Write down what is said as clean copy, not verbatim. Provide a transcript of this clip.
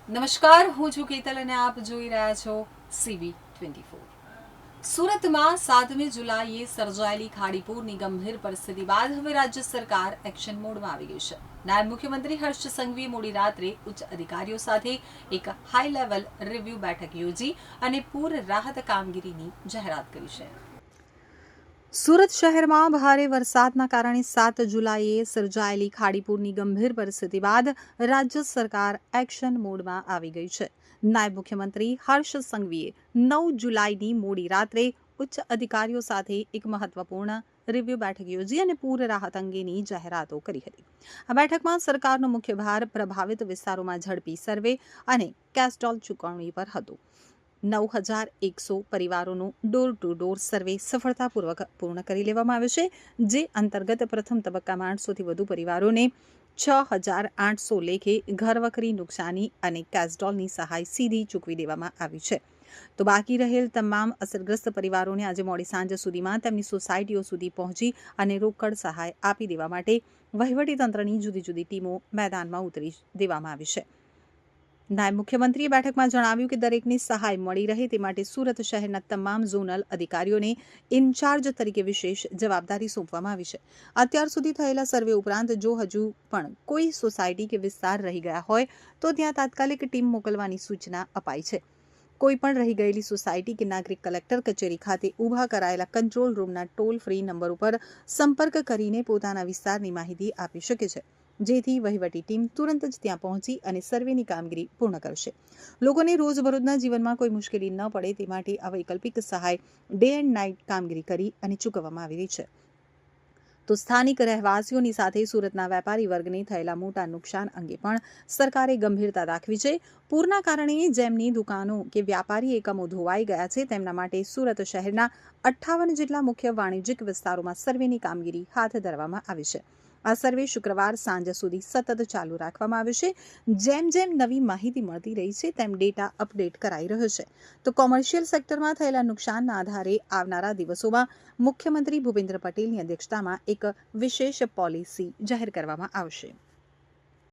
નમસ્કાર, હું છું કેતલ અને આપ જોઈ રહ્યા છો CV24। સુરતમાં 7મી જુલાઈએ સર્જાયેલી ખાડીપુરની ગંભીર પરિસ્થિતિ બાદ હવે રાજ્ય સરકાર એક્શન મોડમાં આવી ગઈ છે। નાયબ મુખ્યમંત્રી હર્ષ સંઘવીએ મોડી રાત્રે ઉચ્ચ અધિકારીઓ સાથે એક હાઈ લેવલ રિવ્યુ બેઠક યોજી અને પૂર રાહત કામગીરીની જાહેરાત કરી છે। સુરત શહેરમાં ભારે વરસાદના કારણે 7 જુલાઈએ સર્જાયેલી ખાડીપુરની ગંભીર પરિસ્થિતિ બાદ રાજ્ય સરકાર એક્શન મોડમાં આવી ગઈ છે। નાયબ મુખ્યમંત્રી હર્ષ સંઘવીએ 9 જુલાઈની મોડી રાત્રે ઉચ્ચ અધિકારીઓ સાથે એક મહત્વપૂર્ણ રિવ્યુ બેઠક યોજી અને પૂર રાહત અંગેની જાહેરાતો કરી હતી। આ બેઠકમાં સરકારનો મુખ્ય ભાર પ્રભાવિત વિસ્તારોમાં ઝડપી સર્વે અને કેસ્ટોલ ચૂકવણી પર હતો। 9,100 પરિવારોનો ડોર ટુ ડોર સર્વે સફળતાપૂર્વક પૂર્ણ કરી લેવામાં આવ્યો છે, જે અંતર્ગત પ્રથમ તબક્કામાં 800થી વધુ પરિવારોને 6,800 લેખે ઘરવખરી નુકસાની અને કેસ્ટોલની સહાય સીધી ચૂકવી દેવામાં આવી છે। તો બાકી રહેલ તમામ અસરગ્રસ્ત પરિવારોને આજે મોડી સાંજ સુધીમાં તેમની સોસાયટીઓ સુધી પહોંચી અને રોકડ સહાય આપી દેવા માટે વહીવટીતંત્રની જુદી જુદી ટીમો મેદાનમાં ઉતરી દેવામાં આવી છે। નાયબ મુખ્યમંત્રીએ બેઠકમાં જણાવ્યું કે દરેકને સહાય મળી રહે તે માટે સુરત શહેરના તમામ ઝોનલ અધિકારીઓને ઇન્ચાર્જ તરીકે વિશેષ જવાબદારી સોંપવામાં આવી છે। અત્યાર સુધી થયેલા સર્વે ઉપરાંત જો હજુ પણ કોઈ સોસાયટી કે વિસ્તાર રહી ગયા હોય તો ત્યાં તાત્કાલિક ટીમ મોકલવાની સૂચના અપાઈ છે। કોઈ પણ રહી ગયેલી સોસાયટી કે નાગરિક કલેક્ટર કચેરી ખાતે ઊભા કરાયેલા કંટ્રોલ રૂમના ટોલ ફ્રી નંબર ઉપર સંપર્ક કરીને પોતાના વિસ્તારની માહિતી આપી શકે છે, જેથી વહીવટી ટીમ તુરંત જ ત્યાં પહોંચી અને સર્વેની કામગીરી પૂર્ણ કરશે। લોકોને રોજબરોજના જીવનમાં કોઈ મુશ્કેલી ન પડે તે માટે આ વૈકલ્પિક સહાય ડે એન્ડ નાઇટ કામગીરી કરી અને ચૂકવવામાં આવી રહી છે। તો સ્થાનિક રહેવાસીઓની સાથે સુરતના વેપારી વર્ગને થયેલા મોટા નુકસાન અંગે પણ સરકારે ગંભીરતા દાખવી છે। પૂરના કારણે જેમની દુકાનો કે વ્યાપારી એકમો ધોવાઈ ગયા છે તેમના માટે સુરત શહેરના 58 જેટલા મુખ્ય વાણિજ્યિક વિસ્તારોમાં સર્વેની કામગીરી હાથ ધરવામાં આવી છે। આ સર્વે શુક્રવાર સાંજ સુધી સતત ચાલુ રાખવામાં આવ્યો છે। જેમ જેમ નવી માહિતી મળતી રહી છે તેમ ડેટા અપડેટ કરાઈ રહ્યો છે। તો કોમર્શિયલ સેક્ટરમાં થયેલા નુકસાનના આધારે આવનારા દિવસોમાં મુખ્યમંત્રી ભૂપેન્દ્ર પટેલની અધ્યક્ષતામાં એક વિશેષ પોલિસી જાહેર કરવામાં આવશે।